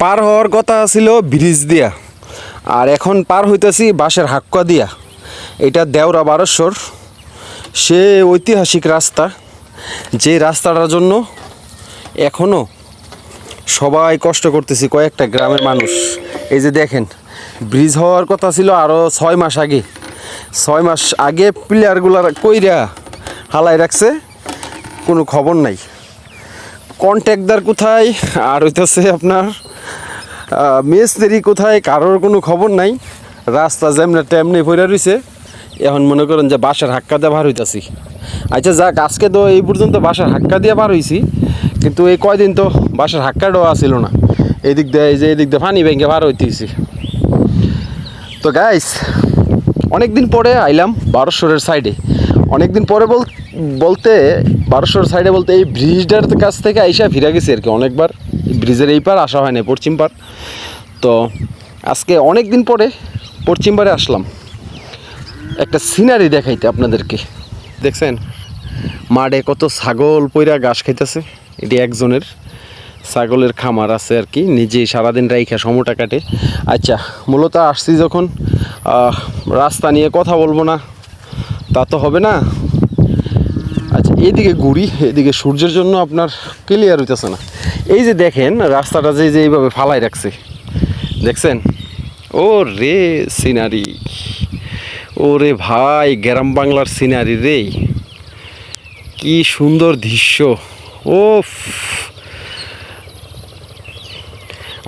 পার হওয়ার কথা ছিল ব্রিজ দিয়া, আর এখন পার হইতেছি বাঁশের হাক্কা দিয়া। এটা দেওরা বারোশ্বর, সে ঐতিহাসিক রাস্তা, যে রাস্তাটার জন্য এখনও সবাই কষ্ট করতেছি, কয়েকটা গ্রামের মানুষ। এই যে দেখেন, ব্রিজ হওয়ার কথা ছিল আরও 6 মাস আগে। 6 মাস আগে প্লেয়ারগুলার কইরা হালাই রাখছে, কোনো খবর নাই। কন্ট্রাক্টর কোথায় আর হইতেছে আপনার মিস্ত্রি কোথায়, কারোর কোনো খবর নাই। রাস্তা যেমনি তেমনি পড়ে রয়েছে। এখন মনে করেন যে বাসার হাক্কা দিয়ে বার হইতাছি। আচ্ছা যাক, আজকে তো এই পর্যন্ত বাসার হাক্কা দিয়ে বার হইছি, কিন্তু এই কয়দিন তো বাসার হাক্কাটাও আসিল না। এদিক দিয়ে এই যে এদিক দিয়ে পানি ব্যাংকে বার হইতেছি। তো গাইস, অনেক দিন পরে আইলাম বারোশ্বরের সাইডে। অনেক দিন পরে বলতে বারোশ্বর সাইডে বলতে এই ব্রিজটার কাছ থেকে আইসা ফিরে গেছি আর কি। অনেকবার ব্রিজের এই পার আসা হয় না, পশ্চিম পার। তো আজকে অনেক দিন পরে পশ্চিম পারে আসলাম একটা সিনারি দেখাইতে আপনাদেরকে। দেখছেন মাঠে কত ছাগল পইরা ঘাস খাইতেছে। এটি একজনের ছাগলের খামার আছে আর কি, নিজেই সারাদিন রাইখা সময়টা কাটে। আচ্ছা, মূলত আসছি যখন রাস্তা নিয়ে কথা বলবো না তা তো হবে না। আচ্ছা, এদিকে ঘুরি, এদিকে সূর্যের জন্য আপনার ক্লিয়ার হইতেছে না। এই যে দেখেন রাস্তাটা যে এইভাবে ফালাই রাখছে, দেখছেন? ও রে সিনারি, ও রে ভাই, গ্রাম বাংলার সিনারি রে, কি সুন্দর দৃশ্য। ও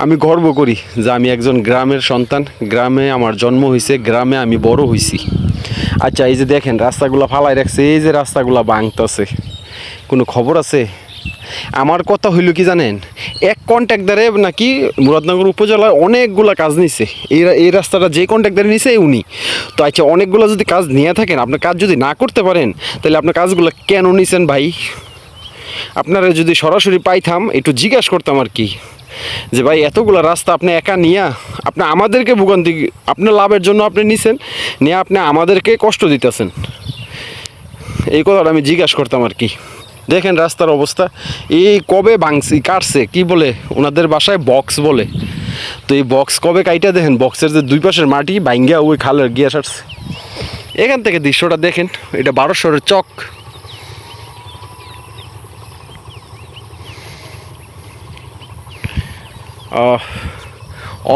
আমি গর্ব করি যে আমি একজন গ্রামের সন্তান, গ্রামে আমার জন্ম হয়েছে, গ্রামে আমি বড় হয়েছি। আচ্ছা, এই যে দেখেন রাস্তাগুলো ফালাই রাখছে, এই যে রাস্তাগুলো ভাঙতেছে, কোনো খবর আছে? আমার কথা হইল কি জানেন, এক কন্ট্রাক্টরে নাকি মুরাদনগর উপজেলায় অনেকগুলো কাজ নিছে। এই রাস্তাটা যে কন্ট্রাক্টরে নিছে উনি। তো আচ্ছা, অনেকগুলো যদি কাজ নিয়ে থাকেন, আপনার কাজ যদি না করতে পারেন, তাহলে আপনার কাজগুলো কেন নিছেন ভাই? আপনারা যদি সরাসরি পাইতাম, একটু জিজ্ঞাসা করতাম আর কি, যে ভাই এতগুলো রাস্তা আপনি একা নিয়ে আপনি আমাদেরকে ভোগান্তি, আপনার লাভের জন্য আপনি নিছেন, নিয়ে আপনি আমাদেরকে কষ্ট দিতেছেন। এই কথাটা আমি জিজ্ঞাসা করতাম আর কি। দেখেন রাস্তার অবস্থা, এই কবে ভাঙছি কাটছে, কি বলে ওনাদের বাসায় বক্স বলে। তো এই বক্স কবে কাইটা দেখেন, বক্সের যে দুই পাশের মাটি ভাঙ্গিয়া ওই খালের গিয়া সারছে। এখান থেকে দৃশ্যটা দেখেন, এটা বারোশ্বরের চক।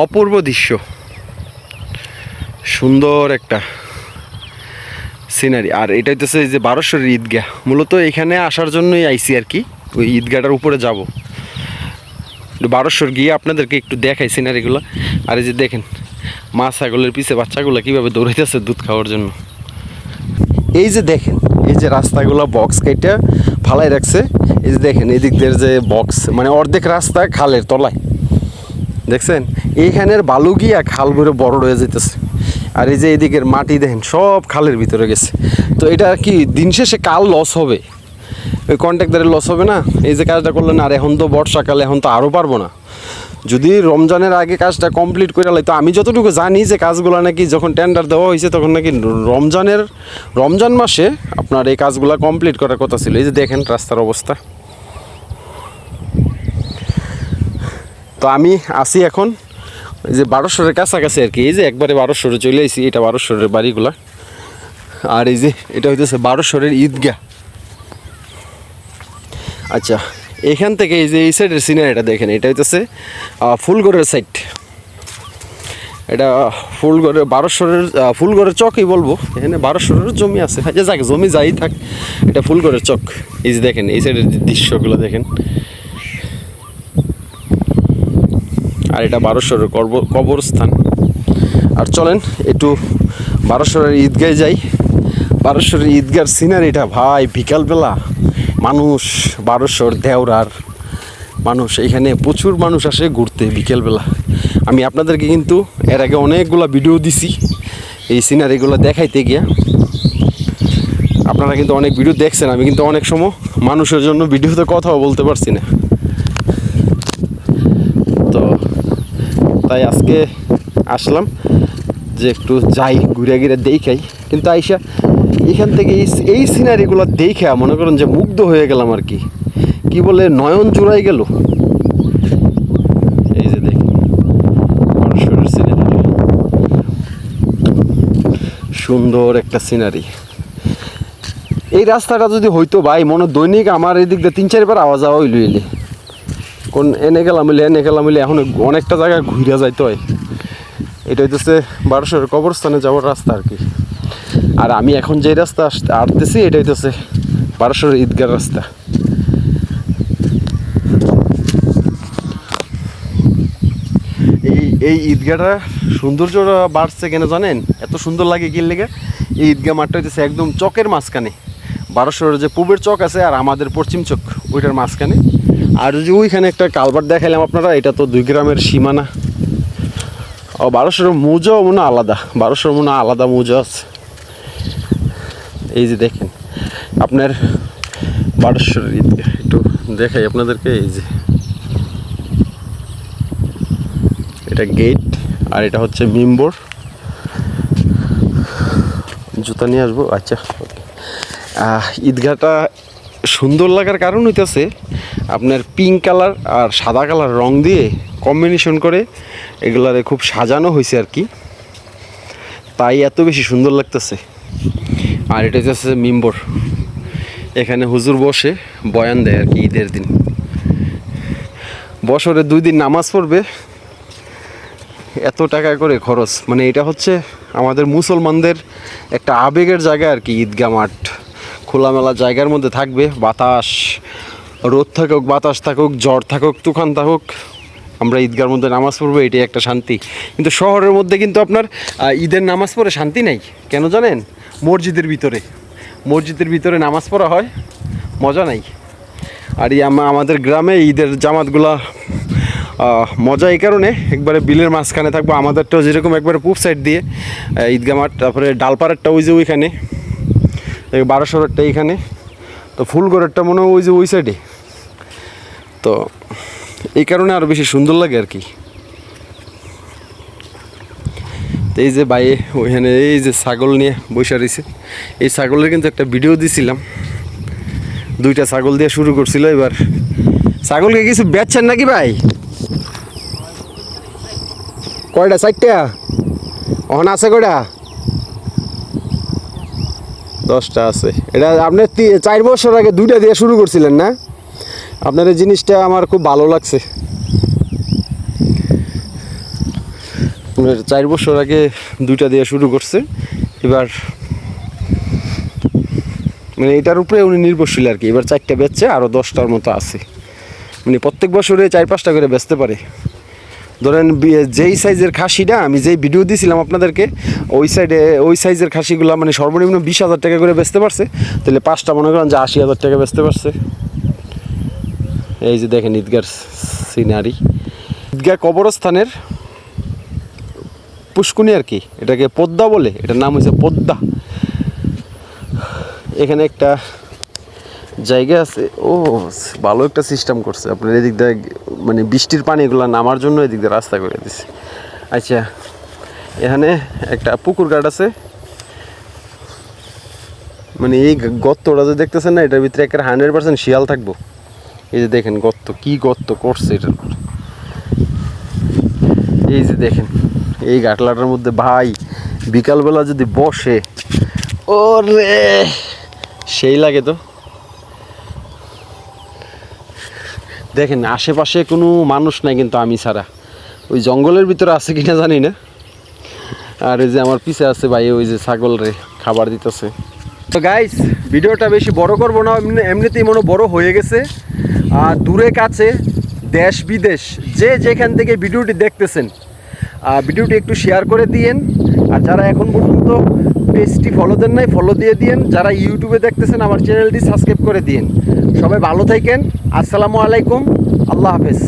অপূর্ব দৃশ্য, সুন্দর একটা সিনারি। আর এটা হচ্ছে যে বারোশ্বরের ঈদগাহ। মূলত এখানে আসার জন্যই আইসি আর কি, ওই ঈদগাহটার উপরে যাব। বারোশ্বর গিয়ে আপনাদেরকে একটু দেখাই সিনারিগুলো। আর এই যে দেখেন মা ছাগলের পিছে বাচ্চাগুলো কীভাবে দৌড়াইতেছে দুধ খাওয়ার জন্য। এই যে দেখেন, এই যে রাস্তাগুলো বক্স কেটে ফালাই রাখছে। এই যে দেখেন এদিক দিয়ে যে বক্স, মানে অর্ধেক রাস্তা খালের তলায়, দেখছেন? এইখানের বালু গিয়া খাল ভরে বড় হয়ে যেতেছে। আর এই যে এদিকের মাটি দেখেন সব খালের ভিতরে গেছে। তো এটা কি দিন শেষে কাল লস হবে, ওই কন্ট্রাক্টরের লস হবে না এই যে কাজটা করলেন। আর এখন তো বর্ষাকালে, এখন তো আরও পারবো না। যদি রমজানের আগে কাজটা কমপ্লিট করে লাই, তো আমি যতটুকু জানি যে কাজগুলো নাকি যখন টেন্ডার দেওয়া হয়েছে তখন নাকি রমজান মাসে আপনার এই কাজগুলো কমপ্লিট করার কথা ছিল। এই যে দেখেন রাস্তার অবস্থা। তো আমি আসি এখন এই যে বারোশ্বরের কাছাকাছি আর কি। এই যে একবারে বারোশ্বরে চলে আসি, এটা বারোশ্বরের বাড়িগুলা। আর এই যে এটা হইতেছে বারোশ্বরের ঈদগাহ। আচ্ছা, এখান থেকে এই যে এই সাইডের সিনারিটা দেখেন, এটা হইতেছে ফুলগড়ের সাইড। এটা ফুলগড়ের বারোশ্বরের ফুলগড়ের চকই বলবো, এখানে বারোশ্বরের জমি আছে। আচ্ছা যাক, জমি যাই থাক, এটা ফুলগড়ের চক। এই যে দেখেন এই সাইডের দৃশ্যগুলো দেখেন। আর এটা বারোশ্বরের কবরস্থান। আর চলেন একটু বারোশ্বরের ঈদগায় যাই। বারোশ্বরের ঈদগার সিনারিটা ভাই, বিকালবেলা মানুষ, বারোশ্বর দেওরার মানুষ, এখানে প্রচুর মানুষ আসে ঘুরতে বিকেলবেলা। আমি আপনাদেরকে কিন্তু এর আগে অনেকগুলো ভিডিও দিছি এই সিনারিগুলো দেখাইতে গিয়া। আপনারা কিন্তু অনেক ভিডিও দেখছেন, আমি কিন্তু অনেক সময় মানুষের জন্য ভিডিওতে কথাও বলতে পারছি না। তো তাই আজকে আসলাম যে একটু যাই, ঘুরে ঘিরে দেখাই। কিন্তু আইসা এখান থেকে এই সিনারিগুলো দেখে মনে করেন যে মুগ্ধ হয়ে গেলাম আর কি, কি বলে নয়ন জুড়াই গেল। এই যে দেখেন সুন্দর একটা সিনারি। এই রাস্তাটা যদি হইতো ভাই মনে দৈনিক আমার এদিক দিয়ে 3-4 বার আওয়াজ যাওয়া হইল এলে কোন এনে গেলাম মিলে এখন অনেকটা জায়গায় ঘুরে যাইতে হয়। এটা হইতেছে বারোশোর কবরস্থানে যাওয়ার রাস্তা আর কি। আর আমি এখন যে রাস্তা আসতেছি এটা হইতেছে বারোশোর ঈদগার রাস্তা। এই ঈদগাটা সৌন্দর্যটা বাড়ছে কেন জানেন? এত সুন্দর লাগে কি লেগে? এই ঈদগাহ মাঠটা হইতেছে একদম চকের মাঝখানে। বারোশোর যে পূবের চক আছে আর আমাদের পশ্চিম চক ওইটার মাঝখানে। আর যে ওইখানে একটা কালভার্ট দেখাইলাম আপনারা, এটা তো 2 গ্রামের সীমানা। ও বারোশোর মৌজাও মনে আলাদা, বারোশোর মনে আলাদা মৌজা আছে। এই যে দেখেন আপনার বারোশোর ঈদগাহ একটু দেখাই আপনাদেরকে। এই যে এটা গেট আর এটা হচ্ছে মিম্বর। জুতা নিয়ে আসবো। আচ্ছা, ঈদগাহটা সুন্দর লাগার কারণ হইতেছে আপনার পিঙ্ক কালার আর সাদা কালার রং দিয়ে কম্বিনেশন করে এগুলারে খুব সাজানো হয়েছে আর কি, তাই এত বেশি সুন্দর লাগতেছে। আর এটা হচ্ছে মিম্বর, এখানে হুজুর বসে বয়ান দেয় আর কি ঈদের দিন। বছরে 2 দিন নামাজ পড়বে, এত টাকা করে খরচ। মানে এটা হচ্ছে আমাদের মুসলমানদের একটা আবেগের জায়গা আর কি। ঈদগাহ মাঠ খোলামেলা জায়গার মধ্যে থাকবে, বাতাস, রোদ থাকুক, বাতাস থাকুক, ঝড় থাকুক, তুফান থাকুক, আমরা ঈদগাহর মধ্যে নামাজ পড়বো, এটাই একটা শান্তি। কিন্তু শহরের মধ্যে কিন্তু আপনার ঈদের নামাজ পড়ে শান্তি নাই। কেন জানেন? মসজিদের ভিতরে নামাজ পড়া হয়, মজা নাই। আর আমাদের গ্রামে ঈদের জামাতগুলা মজা এই কারণে, একবারে বিলের মাঝখানে থাকবো। আমাদেরটাও যেরকম একবারে পূব সাইড দিয়ে ঈদগাহ মাঠ, তারপরে ডালপাড়ারটা ওই যে ওইখানে, 1200-এরটা এইখানে, তো ফুলগড়েরটা মনে হয় ওই যে ওই সাইডে। তো এই কারণে আরও বেশি সুন্দর লাগে আর কি। তো এই যে বাইরে ওইখানে এই যে ছাগল নিয়ে বসে রয়েছে, এই ছাগলের কিন্তু একটা ভিডিও দিছিলাম। 2টা ছাগল দিয়ে শুরু করছিল। এবার ছাগলকে কিছু বেচছেন নাকি ভাই? কয়টা? 4টা? ওখান আছে কয়টা? 10টা আছে। এটা আপনি 4 বছর আগে 2টা দিয়ে শুরু করছিলেন না? আপনার এই জিনিসটা আমার খুব ভালো লাগছে। 4 বছর আগে 2টা দিয়ে শুরু করছে, এবার মানে এটার উপরে উনি নির্ভরশীল আর কি। এবার 4টা বেচছে, আরও 10টার মতো আছে। মানে প্রত্যেক বছরে 4-5টা করে বেচতে পারে। ধরেন যেই সাইজের খাসিটা আমি যেই ভিডিও দিয়েছিলাম আপনাদেরকে, ওই সাইজের খাসিগুলো মানে সর্বনিম্ন 20,000 টাকা করে বেচতে পারছে। তাহলে 5টা মনে করেন যে 80,000 টাকা বেচতে পারছে। এই যে দেখেন ঈদগার সিনারি। ঈদগাহ কবরস্থানের পুষ্কুনি আর কি, এটাকে পদ্মা বলে, এটার নাম হচ্ছে পদ্মা। এখানে একটা জায়গা আছে, ও ভালো একটা সিস্টেম করছে আপনার এদিক দিয়ে, মানে বৃষ্টির পানি এগুলো নামার জন্য এদিক দিয়ে রাস্তা করে দিচ্ছে। আচ্ছা, এখানে একটা পুকুর ঘাট আছে। মানে এই গর্তটা যে দেখতেছেন না, এটার ভিতরে একটা 100% শিয়াল থাকবো। এই যে দেখেন গর্ত, কি গর্ত করছে এটার। এই যে দেখেন এই ঘাটলাটার মধ্যে ভাই বিকালবেলা যদি বসে, ওরে সেই লাগে। তো দেখেন আশেপাশে কোনো মানুষ নাই কিন্তু আমি ছাড়া, ওই জঙ্গলের ভিতরে আছে কিনা জানি না। আর এই যে আমার পিছে আছে ভাই, ওই যে ছাগল রে খাবার দিতেছে। তো গাইস, ভিডিওটা বেশি বড় করবো না, এমনিতেই মনে বড় হয়ে গেছে। আর দূরে কাছে দেশ বিদেশ যে যেখান থেকে ভিডিওটি দেখতেছেন, ভিডিওটি একটু শেয়ার করে দিয়েন। আর যারা এখন পর্যন্ত পেজটি ফলো দেন নাই, ফলো দিয়ে দিয়েন। যারা ইউটিউবে দেখতেছেন আমার চ্যানেলটি সাবস্ক্রাইব করে দিয়েন। সবাই ভালো থাকেন। আসসালামু আলাইকুম, আল্লাহ হাফেজ।